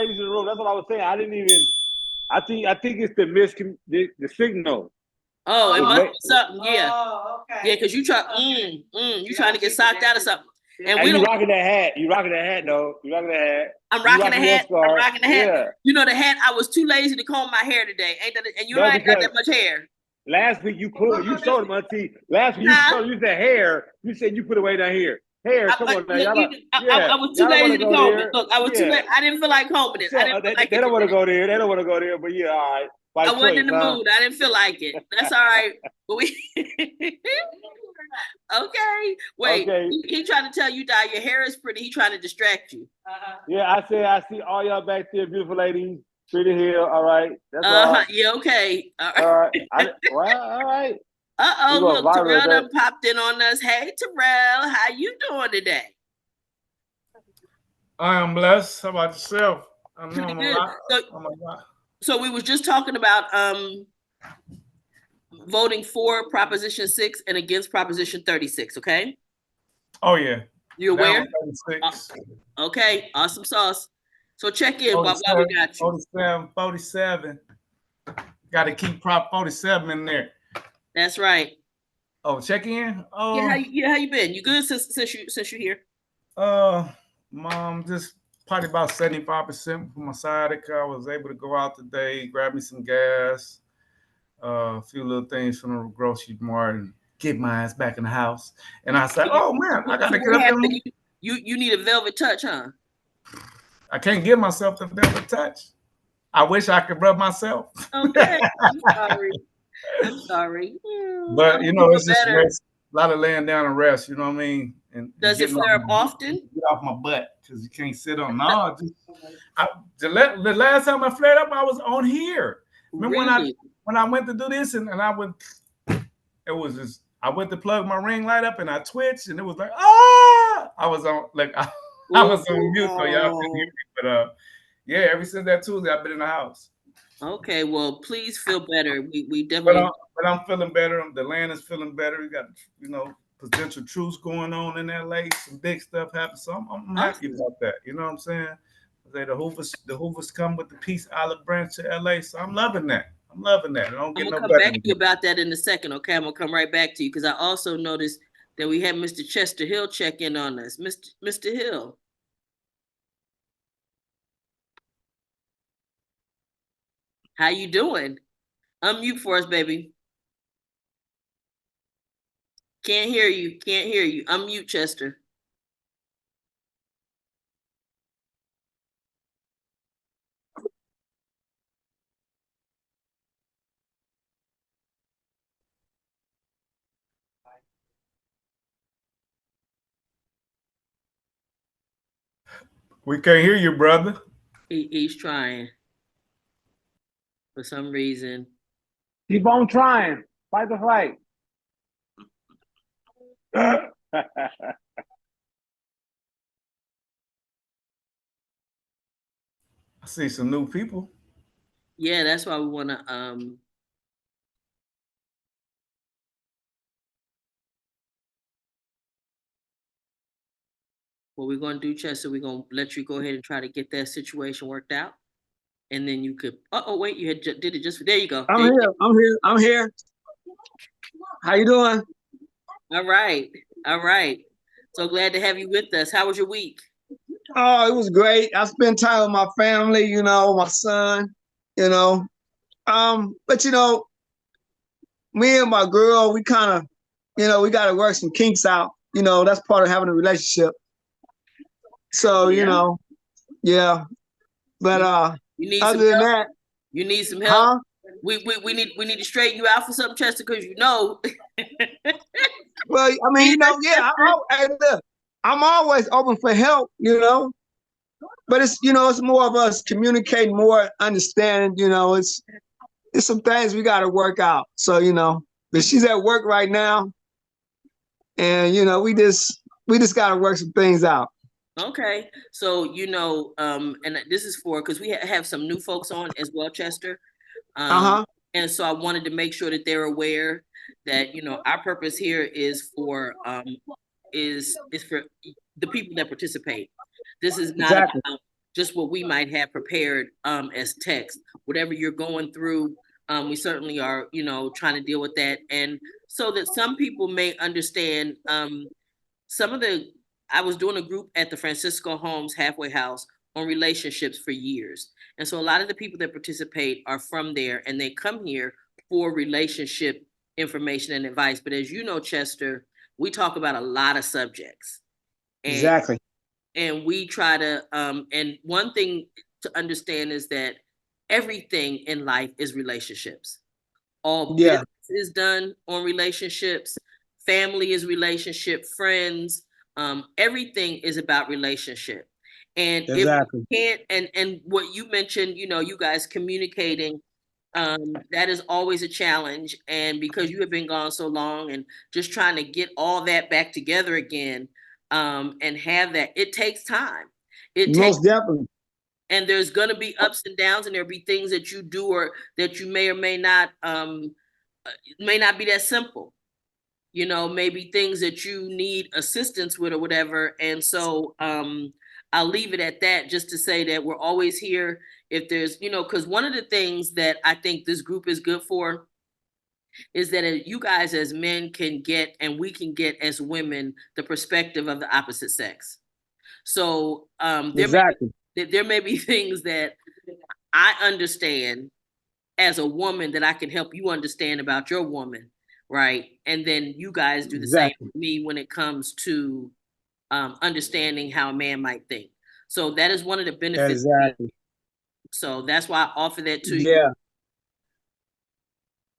ladies in the room. That's what I was saying. I didn't even. I think it's the signal. Oh, it must be something. Yeah. Oh, okay. Yeah, because you trying to get socked out of something. And you rocking that hat. You rocking that hat, though. You rocking that hat. I'm rocking the hat. I'm rocking the hat. Yeah. You know the hat. I was too lazy to comb my hair today. Ain't that? And you ain't got that much hair. Last week you pulled. You showed them, Auntie. Last week you said hair. You said you put away down here. Hair. Come on, now. I was too lazy to comb it. Look, I was too late. I didn't feel like combing it. They don't want to go there. They don't want to go there. But yeah, all right. I wasn't in the mood. I didn't feel like it. That's all right. But we okay. Wait. Okay. He trying to tell you that your hair is pretty. He trying to distract you. Yeah, I see all y'all back there, beautiful ladies. Pretty here. All right. That's all. Yeah. Okay. All right. All right. Look, Terrell done popped in on us. Hey, Terrell, how you doing today? I am blessed. How about yourself? I'm doing a lot. Oh my God. So we was just talking about voting for Proposition 6 and against Proposition 36, okay? Oh, yeah. You aware? Okay, awesome sauce. So check in while we got you. 47. Got to keep Prop 47 in there. That's right. Oh, check in? Oh. Yeah, how you been? You good since you're here? Mom, just probably about 75% from my side of the car. I was able to go out today, grab me some gas, a few little things from the grocery mart, and get my ass back in the house. And I said, "Oh man, I gotta get up." You need a velvet touch, huh? I can't give myself the velvet touch. I wish I could rub myself. Okay, I'm sorry. But you know, it's just rest, a lot of laying down and rest. You know what I mean? And does it flare up often? Get off my butt because you can't sit on. No, the last time I flared up, I was on here. Remember when I went to do this and I went, it was just I went to plug my ring light up and I twitched and it was like I was on I was on mute so y'all couldn't hear me. But yeah, ever since that Tuesday I've been in the house. Okay, well, please feel better. We definitely. But I'm feeling better. The land is feeling better. We got potential truths going on in LA. Some big stuff happened. So I'm happy about that. You know what I'm saying? The Hoovers come with the peace olive branch to LA. So I'm loving that. I'm gonna come back to you about that in a second. Okay, I'm gonna come right back to you because I also noticed that we had Mr. Chester Hill check in on us. Mr. Hill. How you doing? Unmute for us, baby. Can't hear you. Unmute, Chester. We can't hear you, brother. He's trying. For some reason. Keep on trying. Fight the fight. I see some new people. Yeah, that's why we want to what we're going to do, Chester, we're going to let you go ahead and try to get that situation worked out. And then you could, wait, you did it just, there you go. I'm here. How you doing? All right. So glad to have you with us. How was your week? Oh, it was great. I spent time with my family, my son, but me and my girl, we kind of, we got to work some kinks out. That's part of having a relationship. So, yeah. But other than that, you need some help. Huh? We need to straighten you out for something, Chester, because Well, I mean, yeah. I'm always open for help, But it's it's more of us communicating, more understanding. It's some things we got to work out. So but she's at work right now, and we just got to work some things out. Okay, so and this is because we have some new folks on as well, Chester. And so I wanted to make sure that they're aware that our purpose here is for is for the people that participate. This is not about just what we might have prepared as text. Whatever you're going through, we certainly are, you know, trying to deal with that. And so that some people may understand some of the, I was doing a group at the Francisco Homes Halfway House on relationships for years. And so a lot of the people that participate are from there, and they come here for relationship information and advice. But as you know, Chester, we talk about a lot of subjects. Exactly. And we try to, and one thing to understand is that everything in life is relationships. All business is done on relationships. Family is relationship. Friends. Everything is about relationship. And exactly. If we can't, and what you mentioned, you know, you guys communicating, that is always a challenge. And because you have been gone so long, and just trying to get all that back together again, and have that, it takes time. Most definitely. And there's going to be ups and downs, and there'll be things that you do or that you may or may not be that simple. You know, maybe things that you need assistance with or whatever. And so I'll leave it at that, just to say that we're always here if there's, you know, because one of the things that I think this group is good for is that you guys as men can get, and we can get as women, the perspective of the opposite sex. So there may be things that I understand as a woman that I can help you understand about your woman, right? And then you guys do the same for me when it comes to understanding how a man might think. So that is one of the benefits. Exactly. So that's why I offer that to you. Yeah.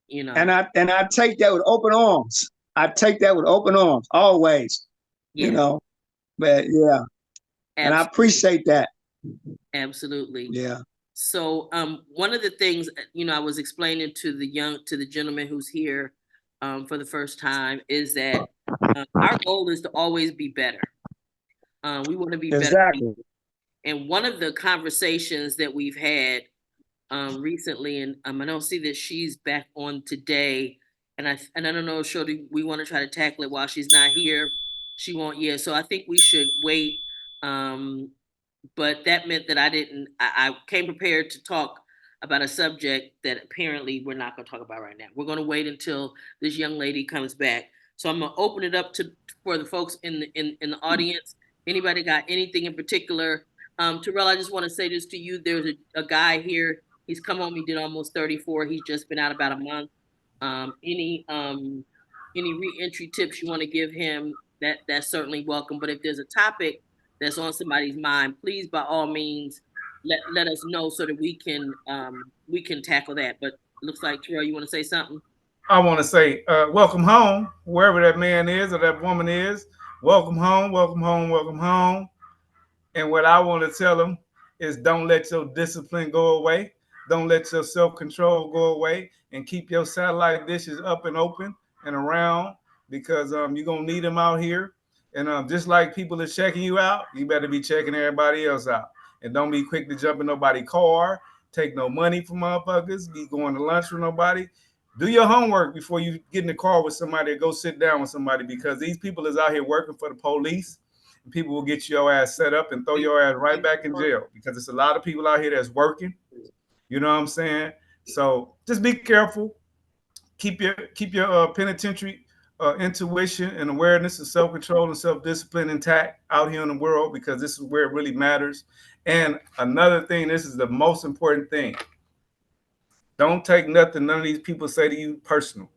You know. And I take that with open arms. I take that with open arms always. Yeah. You know. But yeah. Absolutely. And I appreciate that. Absolutely. Yeah. So one of the things, you know, I was explaining to the gentleman who's here for the first time, is that our goal is to always be better. We want to be better. Exactly. And one of the conversations that we've had recently, and I don't see that she's back on today, and I don't know, Shorty, we want to try to tackle it while she's not here. She won't. Yeah. So I think we should wait. But that meant that I came prepared to talk about a subject that apparently we're not going to talk about right now. We're going to wait until this young lady comes back. So I'm going to open it up for the folks in the audience. Anybody got anything in particular? Terrell, I just want to say this to you. There's a guy here. He's come home. He did almost 34. He's just been out about a month. Any reentry tips you want to give him, that's certainly welcome. But if there's a topic that's on somebody's mind, please, by all means, let us know so that we can tackle that. But looks like, Terrell, you want to say something? I want to say welcome home, wherever that man is or that woman is. Welcome home, welcome home, welcome home. And what I want to tell them is, don't let your discipline go away. Don't let your self-control go away, and keep your satellite dishes up and open and around, because you're going to need them out here. And just like people are checking you out, you better be checking everybody else out. And don't be quick to jump in nobody's car, take no money from motherfuckers, be going to lunch with nobody. Do your homework before you get in the car with somebody or go sit down with somebody, because these people is out here working for the police. And people will get your ass set up and throw your ass right back in jail, because it's a lot of people out here that's working. You know what I'm saying? So just be careful. Keep your penitentiary intuition and awareness and self-control and self-discipline intact out here in the world, because this is where it really matters. And another thing, this is the most important thing. Don't take nothing none of these people say to you personal.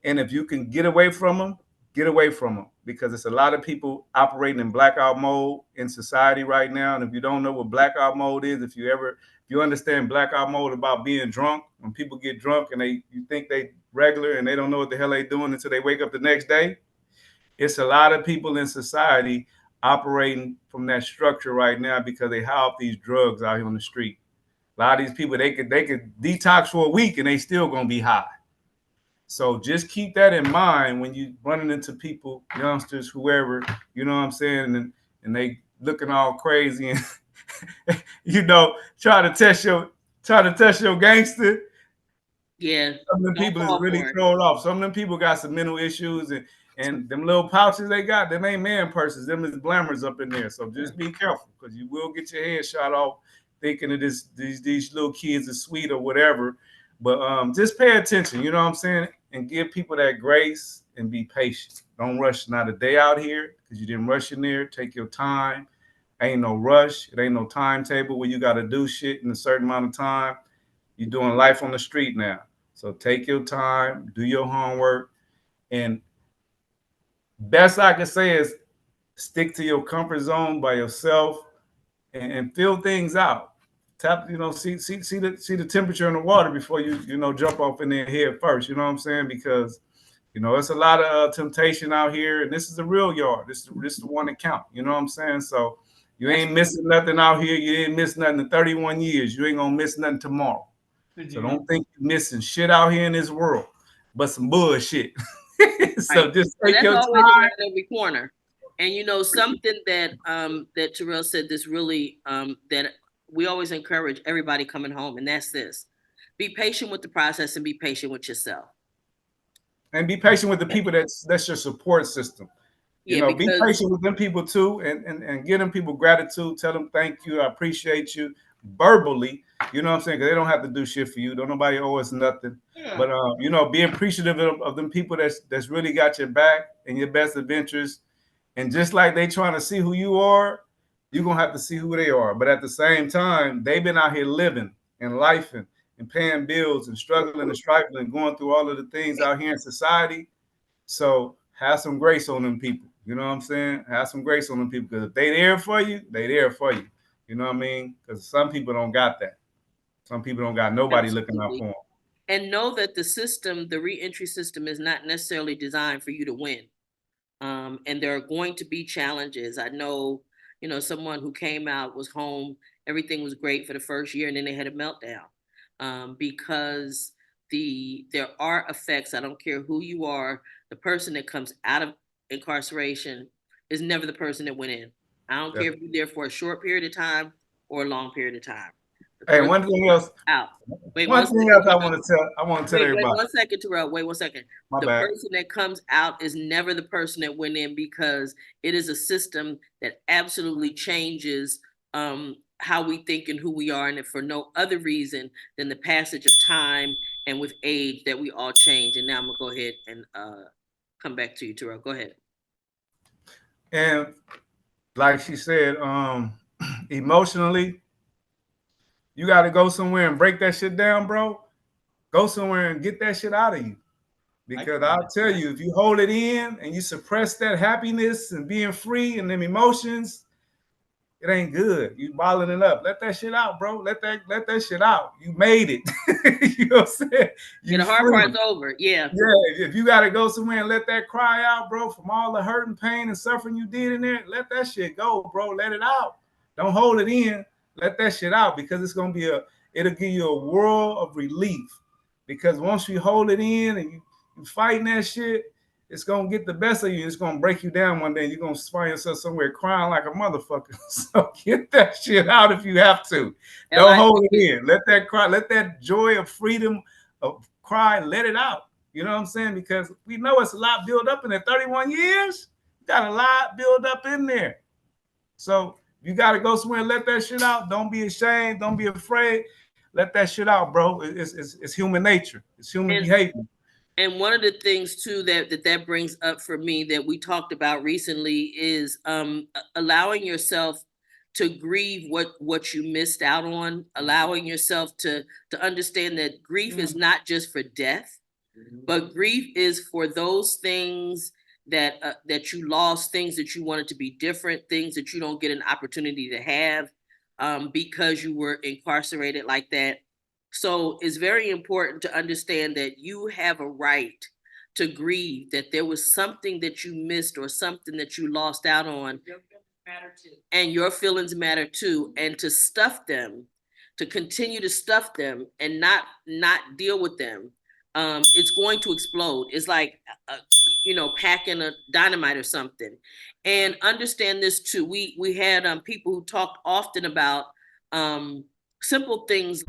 And if you can get away from them, get away from them, because it's a lot of people operating in blackout mode in society right now. And if you don't know what blackout mode is, if you understand blackout mode about being drunk, when people get drunk and you think they regular and they don't know what the hell they doing until they wake up the next day. It's a lot of people in society operating from that structure right now, because they have these drugs out here on the street. A lot of these people, they could detox for a week and they still gonna be high. So just keep that in mind when you running into people, youngsters, whoever, you know what I'm saying, and they looking all crazy and you know, try to test your gangster. Yeah. Some of them people is really thrown off. Some of them people got some mental issues, and And them little pouches they got, them ain't man purses. Them is blammers up in there. So just be careful, because you will get your head shot off thinking that these little kids are sweet or whatever. But just pay attention, you know what I'm saying? And give people that grace and be patient. Don't rush not a day out here, because you didn't rush in there. Take your time. Ain't no rush. It ain't no timetable where you got to do shit in a certain amount of time. You're doing life on the street now. So take your time, do your homework, and best I can say is stick to your comfort zone by yourself and feel things out. Tap, see the temperature in the water before you jump off in there head first. You know what I'm saying? Because it's a lot of temptation out here, and this is the real yard. This is the one that count. You know what I'm saying? So you ain't missing nothing out here. You ain't missing nothing in 31 years. You ain't gonna miss nothing tomorrow. So don't think you're missing shit out here in this world, but some bullshit. So right. just take your always time. around every corner. And something that that Terrell said, this really that we always encourage everybody coming home, and that's this: be patient with the process and be patient with yourself. And be patient with the people that's your support system. Yeah, be patient with them people too, and give them people gratitude. Tell them thank you, I appreciate you verbally. You know what I'm saying? Because they don't have to do shit for you. Don't nobody owe us nothing. Yeah. But be appreciative of them people that's really got your back and your best adventures. And just like they trying to see who you are, you're gonna have to see who they are. But at the same time, they've been out here living and lifing and paying bills and struggling and striving and going through all of the things out here in society. So have some grace on them people. You know what I'm saying? Have some grace on them people, because if they there for you, they there for you. You know what I mean? Because some people don't got that. Some people don't got nobody Absolutely. Looking out for them. And know that the reentry system is not necessarily designed for you to win. And there are going to be challenges. I know, someone who came out, was home, everything was great for the first year, and then they had a meltdown because there are effects. I don't care who you are. The person that comes out of incarceration is never the person that went in. I don't care if you're there for a short period of time or a long period of time. Hey, one thing else. Out. Wait, one thing else I want to tell everybody. Wait 1 second, Terrell. Wait 1 second. The person that comes out is never the person that went in, because it is a system that absolutely changes how we think and who we are, and for no other reason than the passage of time and with age that we all change. And now I'm gonna go ahead and come back to you, Terrell. Go ahead. And like she said, emotionally, you got to go somewhere and break that shit down, bro. Go somewhere and get that shit out of you. Because I'll tell you, if you hold it in and you suppress that happiness and being free and them emotions, it ain't good. You bottling it up. Let that shit out, bro. Let that shit out. You made it. You know what I'm saying? The hard part's over. Yeah. Yeah. If you got to go somewhere and let that cry out, bro, from all the hurt and pain and suffering you did in there, let that shit go, bro. Let it out. Don't hold it in. Let that shit out, because it's gonna it'll give you a world of relief. Because once you hold it in and you fighting that shit, it's gonna get the best of you. It's gonna break you down one day. You're gonna find yourself somewhere crying like a motherfucker. So get that shit out if you have to. Don't hold it in. Let that cry. Let that joy of freedom of cry. Let it out. You know what I'm saying? Because we know it's a lot built up in there. 31 years, got a lot built up in there. So you got to go somewhere and let that shit out. Don't be ashamed. Don't be afraid. Let that shit out, bro. It's human nature. It's human behavior. And one of the things too that brings up for me that we talked about recently is allowing yourself to grieve what you missed out on, allowing yourself to understand that grief is not just for death, but grief is for those things that you lost, things that you wanted to be different, things that you don't get an opportunity to have because you were incarcerated like that. So it's very important to understand that you have a right to grieve, that there was something that you missed or something that you lost out on. Your feelings matter too. And your feelings matter too. And to stuff them, to continue to stuff them and not deal with them, it's going to explode. It's like, packing a dynamite or something. And understand this too. We had people who talked often about simple things.